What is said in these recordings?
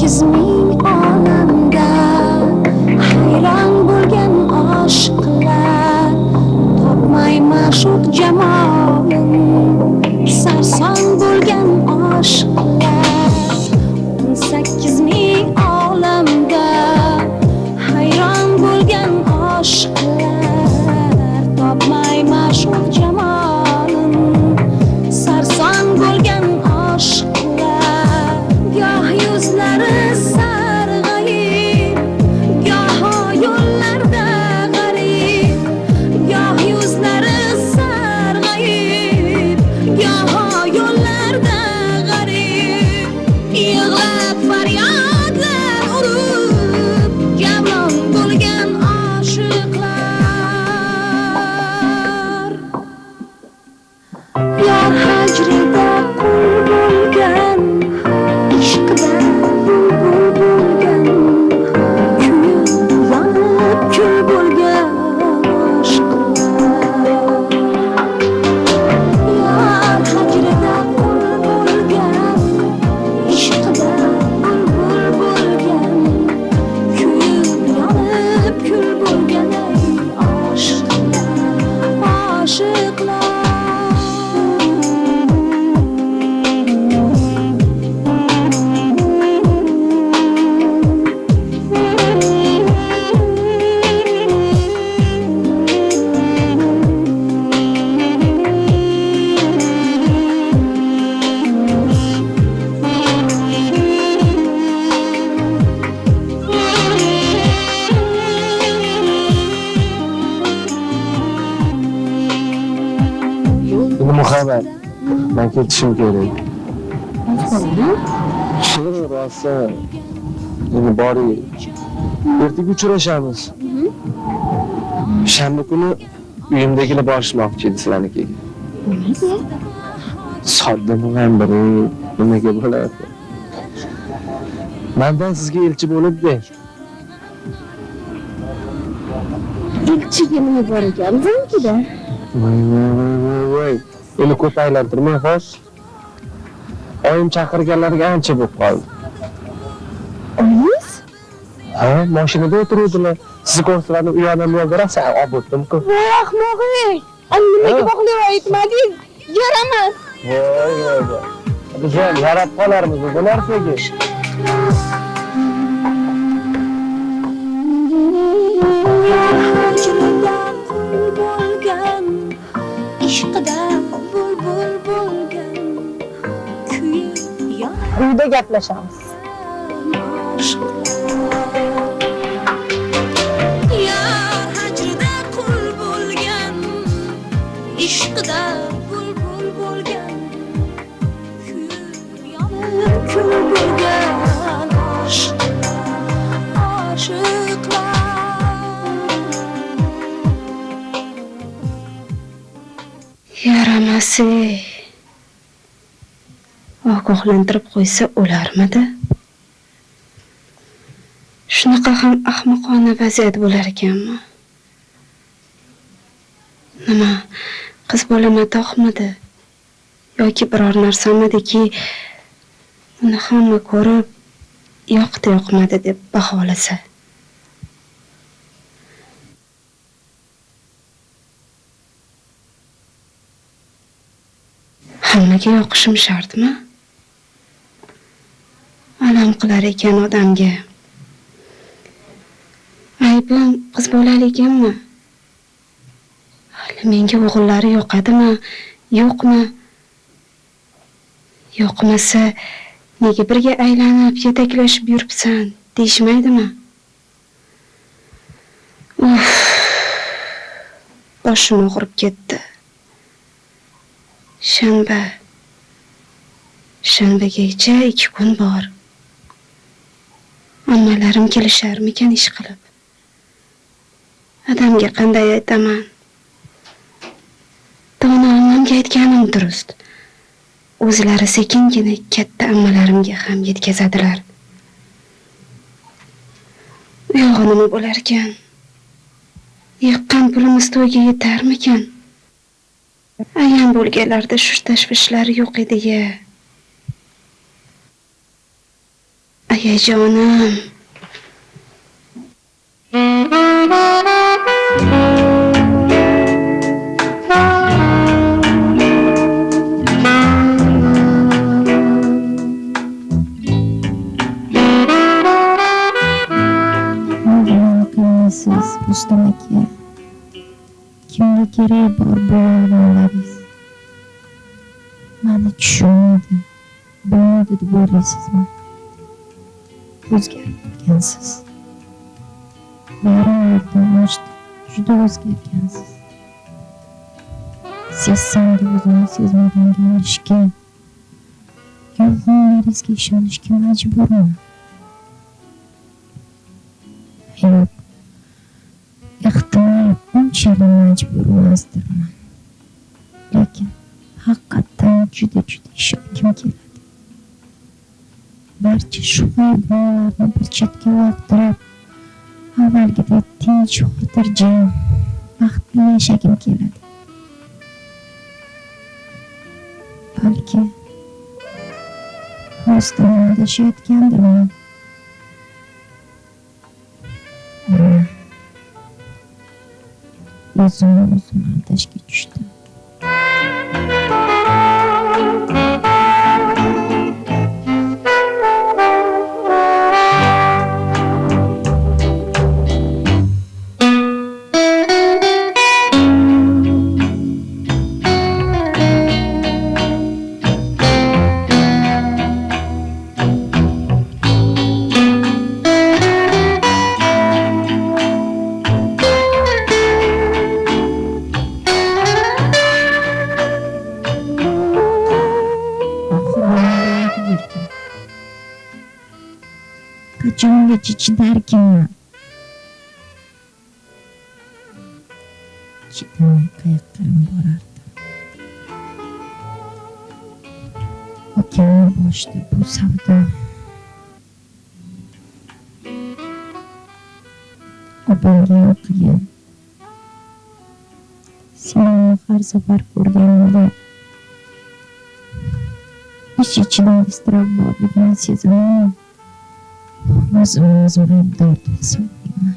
sakkiz ming olamda hayron bo'lgan oshiqlar topmay ma'shuq jamolin sarson bo'lgan oshiqlar 18 ming olamda hayron bo'lgan oshiqlar topmay ma'shuq jamolin sarson bo'lgan oshiqlar goh yuzlari sarg'ayib goho yo'llarda g'arib goh yuzlari sarg'ayib goho yo'llarda g'arib yig'lab faryodlar urib javlon bo'lgan oshiqlar yor hajrida qul bo'lgan ishqida bulbul bo'lgan kuyib yonib kul bo'lgan oshiqlar yor hajrida qul bo'lgan ishqida bulbul bo'lgan kuyib yonib kul bo'lgan oshiqlar Nima xabar? Men ketishim kerak. Shu rosa. Endi boring. Ertaga uchrashamiz. Shanba kuni uyimdagilar borishmoqchi edi sizlarnikiga. Nimaga? Sodda bo'lgan biri nimaga bo'ladi? Mendan sizga elchi bo'libdi. Elchiga nima bor ekan biznikida? Voy. Uni ko'p aylantirmay xo'sh. Oyim chaqirganlarga ancha bo'lib qoldi. Oyingiz? Ha, mashinada o'tiruvdilar. Sizni ko'rsalarni u yoqdan bu yoqqa rasa olib o'tdim-ku. Voy ahmoq-ey! Nimaga bog'lab aytmadingiz? Yaraman. Voy. Biz ham yarab qolarmiz bu narsaga. hajrida qul bo'lgan ishqida bulbul bo'lgan kuyib yonib Uyda gaplashamiz. yor hajrida qul bo'lgan ishqida bulbul bo'lgan kuyib yonib kul bo'lgan oshiqlar Yaramasi. Ogohlantirib qo'ysa o'larmidi? Shunaqa ham ahmoqona vaziyat bo'lar ekanmi? Nima, qiz bola matohmidi? Yoki biror narsamidiki, uni hamma ko'rib, yoqdi-yoqmadi deb baholasa. Hammaga yoqishim shartmi? Alam qilar ekan odamga. Aybim qiz bolaligimmi? Hali menga o'g'illari yoqadimi, yo'qmi? Yoqmasa, nega birga aylanib, yetaklashib yuribsan, deyishmaydimi? Boshim og'rib ketdi. Shanbagacha 2 kun bor. Ammalarim kelisharmikan ish qilib? Adamga qanday aytaman? Dona ammamga aytganim durust. O'zlari sekingina katta ammalarimga ham yetkazadilar. U yog'i nima bo'lar ekan? Yiqqan pulimiz to'yga yetarmikan? Ayam bo'lganlarda shu tashvishlari yo'q edi-ya. oyajonim. Siz Rustam aka, kimga kerak bor bu o'yinlaringiz? Mani tushunmadi, bilmadi deb o'ylaysizmi? O'zgarib ketgansiz. Yarim yerdan ochdi, juda o'zgargansiz. Sezsam deb o'zimni sezmaganga olishga, guvohlaringizga ishonishga majburman. Yo'q. Ehtimol unchalik majbur emasdirman. Lekin haqiqatdan juda ishongim keladi. Barcha shubha-gumonlarni bir chetga uloqtirib, avvalgidek tinch, xotirjam, baxtli yashagim keladi. Balki rostdan adashayotgandirman. O'zimni o'zim aldashga tushdim. Qachongacha chidarkinman? Chidamay qayoqqa borardim. Okeanni boshida bu savdo. Opamga o'qigan. Seni har safar ko'rganimda ichidan iztirob borligini sezaman. O'zim aybdor deb hisoblayman.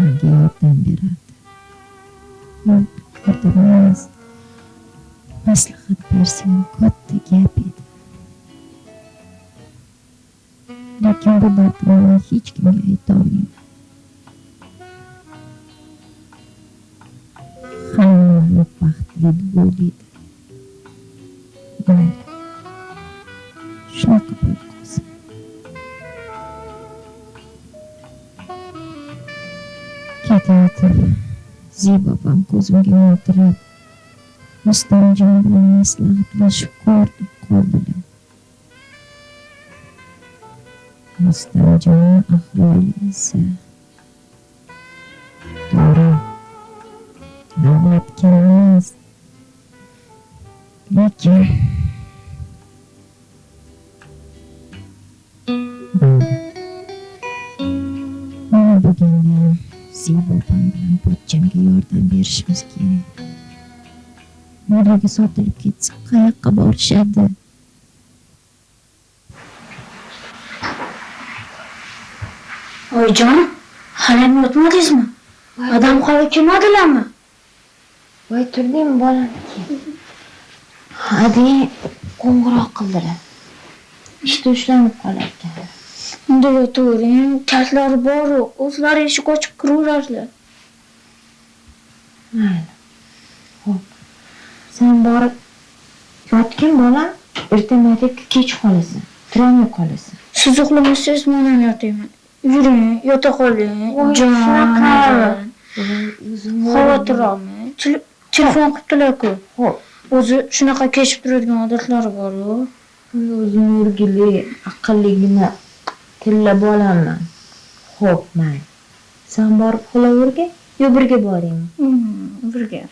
Menga yordam beradi. Yordam emas, maslahat bersam katta gap edi. Lekin bu dardimni hech kimga aytolmayman. Hamma baxtli deb o'ylaydi. Shunaqa bo'lib qolsin. Ketayotib, Ziba opam ko'zimga o'tirib, Rustamjon bilan maslahatlashib ko'rib qoldilar. Rustamjon ahvoli esa to'g'ri, navbatga emas. Lekin mana bugunga Ziba opam bilan pochchamga yordam berishimiz kerak. Nariga sotilib ketsa qayoqqa borishadi? Oyijon, hali yotmadingizmi? Odam hali kelmadilarmi? Voy turdingmi bolam? Hadi qo'ng'iroq qildilar. Ishda ushlanib qolarkan. Unda yotavering, kaltlari bor-ku, o'zlari eshik ochib kiraverarlar. Mayli. Xo'p. Sen borib yotgin bolam, erta maktabga kech qolasan. Turolmay qolasan. Siz uxlamasangiz men ham yotayman. Yuring, yota qoling. Shunaqa. Xavotir olmang. Telefon qilibdilar-ku. Xo'p. O'zi shunaqa kechib turadigan odatlari bor-ku. O'zim o'rgili, aqlligini tilla bo'laman. Xo'p, mayli. Sen borib uxlavergin, yo birga boringmi? Birga.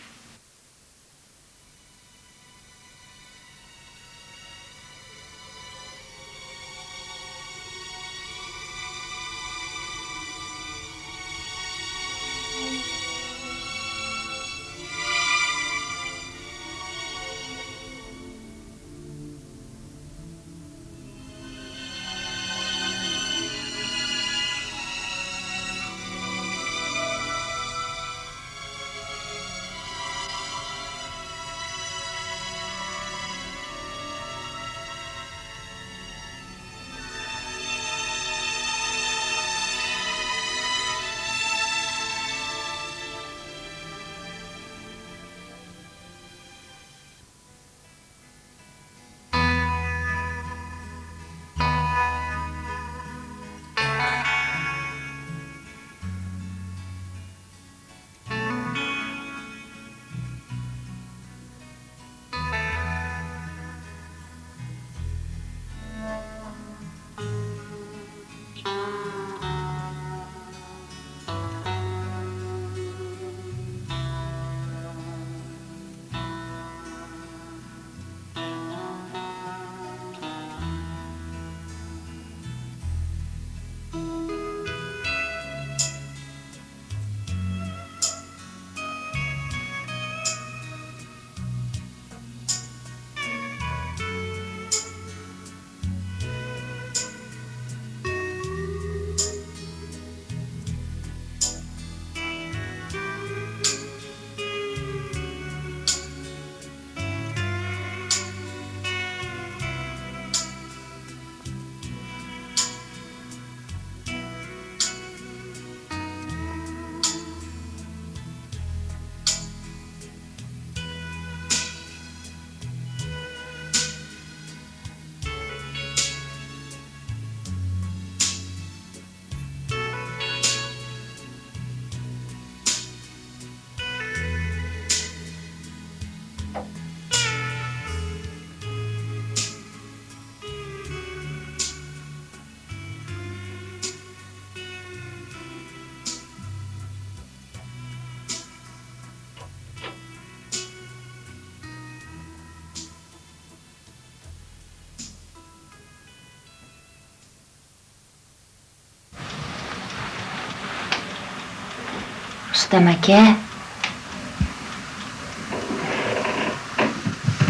Rustam aka.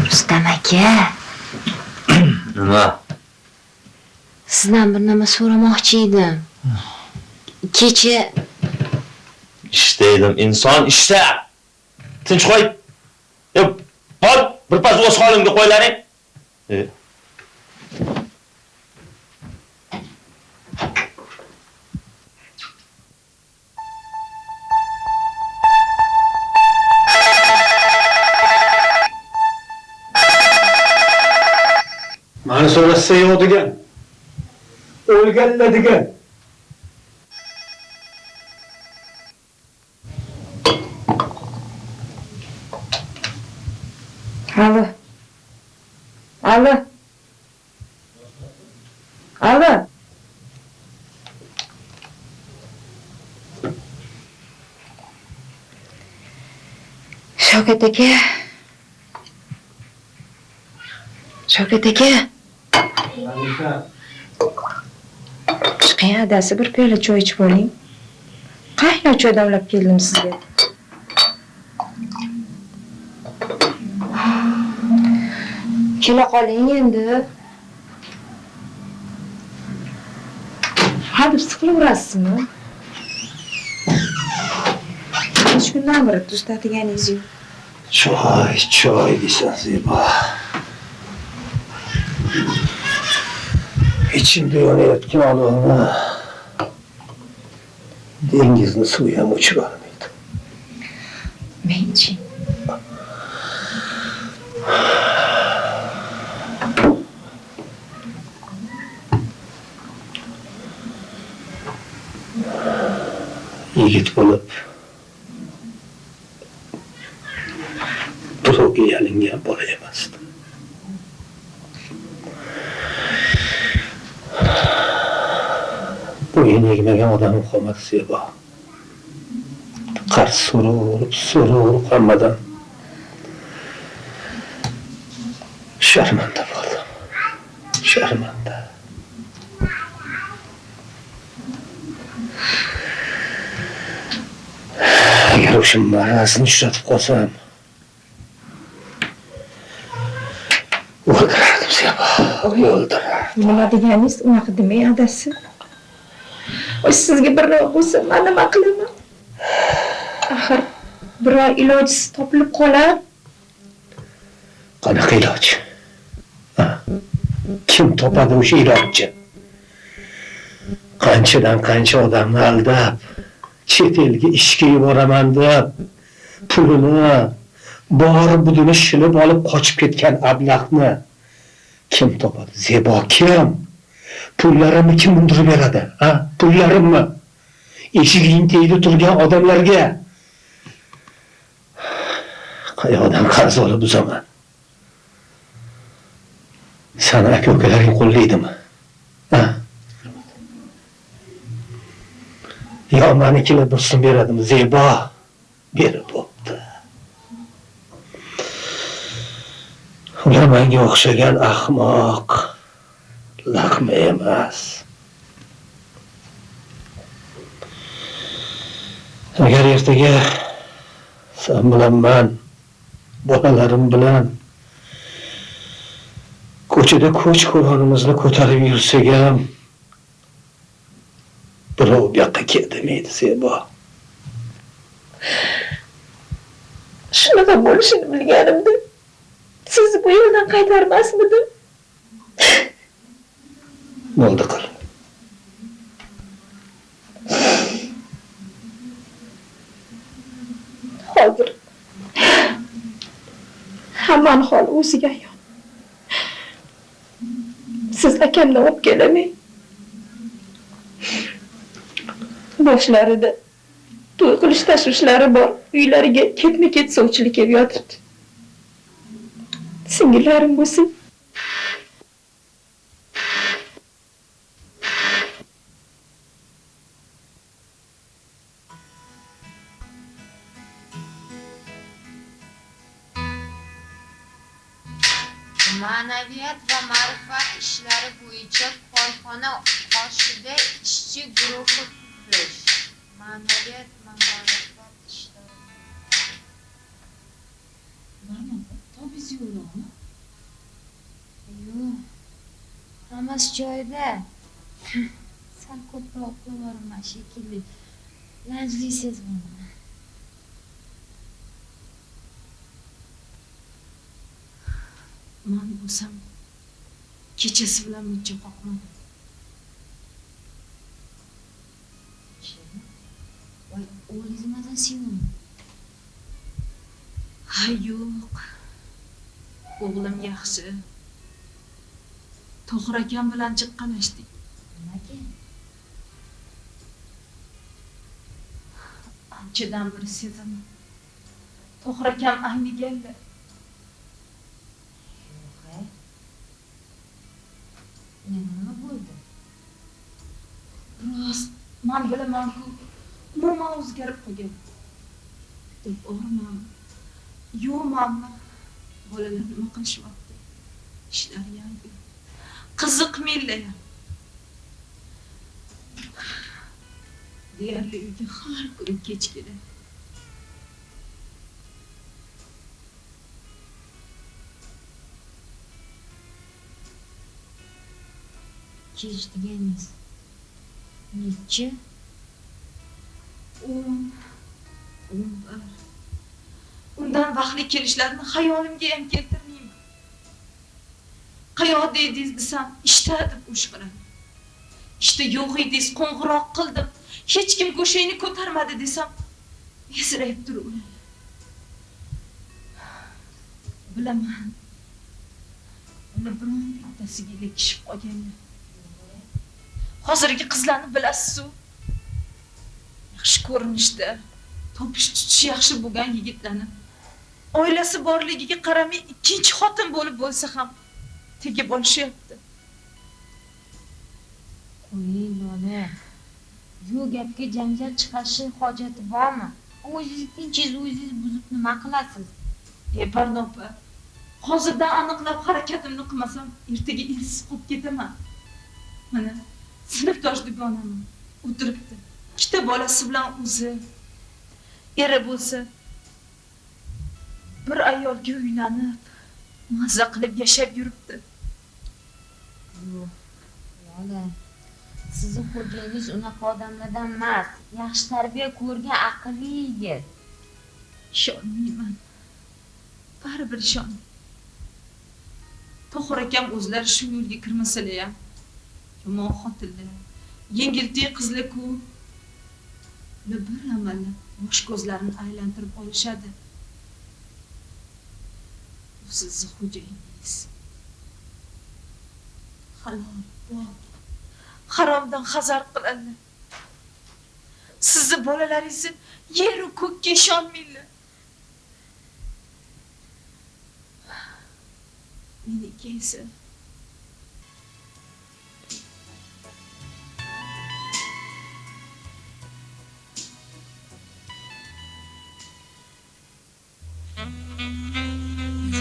Rustam aka. Nima? Sizdan bir nima so'ramoqchi edim. Kecha Ishda edim, inson ishda. Tinch qo'y. Bor, birpas o'z holimga qo'ylaring. Mani so'rashsa yo'q degan. O'lganlar degan. Alo. Alo. Alo. Shavkat aka. Shavkat aka. Chiqing, adasi bir piyola choy ichib oling. Qaynoq choy damlab keldim sizga. Kela qoling endi. Hadeb siqilaverasizmi? Hech kundan beri tuz tatiganingiz yo'q. Choy desan Zebo. İçimde yonayotgan olovni dengizni suvi ham o'chirolmaydi. Men-chi. Yigit bo'lib birovga yalingan bola emasdi. Bo'yin egmagan odam qolmadi Zebo. Qarz so'raverib hammadan sharmanda bo'ldim. Sharmanda. Agar o'sha marazni uchratib qolsam, o'ldirardim Zebo. O'ldirardim. Nima deganingiz? Unaqa demang, adasi. Oy, sizga birov bo'lsa, men nima qilaman? Axir biror ilojsiz topilib qolar. Qanaqa iloj? Kim topadi o'sha ilojni? Qanchadan qancha odamni aldab, chet elga ishga yuboraman deb, pulini, bor budini shilib olib qochib ketgan ablahni kim topadi? Zebo kim? Pullarimni kim undirib beradi? Pullarimni eshiging tegdi turgan odamlarga qayoqdan qarz olib uzaman? Sana aka-ukalaring qo'llaydimi? Yo, manikilar dursun beradimi? Zebo berib bo'pti. Ular menga o'xshagan ahmoq laqma emas. Agar ertaga sen bilan men bolalarim bilan ko'chada ko'ch-ko'ronimizni ko'tarib yursak ham birov bu yoqqa kel demaydi Zebo. Shunaqa bo'lishini bilganimda sizni bu yo'ldan qaytarmasmidim? Bo'ldi qil. Hozir hammani holi o'ziga ayon. Siz akamni olib kelamang. Boshlarida to'y qilish tashvishlari bor. Uylariga ketma-ket sovchilik kelib yotibdi. Singillarim bo'lsin. Ma'naviyat va ma'rifat ishlari bo'yicha korxona qoshida ishchi guruhi tuzilish. Ma'naviyat va ma'rifat yo'qmi? Yo'q. Hammasi joyida. Sal ko'proq uxlavorman shekilli. Lanjli sezmayman. Men bo'lsam kechasi bilan muncha qoqmadim. Voy, o'g'lingizdan sevim. Ha, yo'q. O'g'lim yaxshi. To'g'ri akam bilan chiqqanashdik. Nimaga? Anchadan beri sezaman. To'g'ri akam ayniganlar. Yo'q. Nima bo'ldi? Rost, men bilaman-ku, umuman o'zgarib qolgan. Deb o'rman. Yo'qmanmi? Bolalar nima qilishyapti? Ishlari yangi. Qiziqmaylar. Deyarli uyga har kuni kech keladi. Kech deganingiz necha? 10. Undan vaqtli kelishlarini xayolimga ham keltirmayman. Qayoqda edingiz desam, ishda deb o'shqiradi. Ishda yo'q edingiz, qo'ng'iroq qildim. Hech kim go'shayni ko'tarmadi desam, esirayib turiblar. Bilaman. Uni biron bittasiga lekishib qolganlar. Hozirgi qizlarni bilasiz-ku. Yaxshi ko'rinishda, topish tutishi yaxshi bo'lgan yigitlarni oilasi borligiga qaramay ikkinchi xotin bo'lib bo'lsa ham tegib olishyapti. Qo'ying Lola. Yo'q gapga janjal chiqarishi hojati bormi? O'zingiz tinchiz, o'zingiz buzib nima qilasiz? Barnopa. Hozirdan aniqlab harakatimni qilmasam, ertaga ilsiz qolib ketaman. Mana sinfdosh dugonaman. O'tiribdi. Ikkita bolasi bilan o'zi eri bo'lsa bir ayolga uylanib, mazza qilib yashab yuribdi. Yo'q. Lola. Sizning xo'jayingiz unaqa odamlardan emas. Yaxshi tarbiya ko'rgan aqlli yigit. Ishonmayman. Baribir ishon. To'g'ri akam o'zlari shu yo'lga kirmasalar ham, yomon xotinlar, yengiltiy qizlar-ku, bir amallab bosh ko'zlarini aylantirib olishadi. Bu sizning xo'jayingiz. Halol, pok, haromdan hazar qiladi. Sizning bolalaringizni yer u ko'kka ishonmaylar. Meniki esa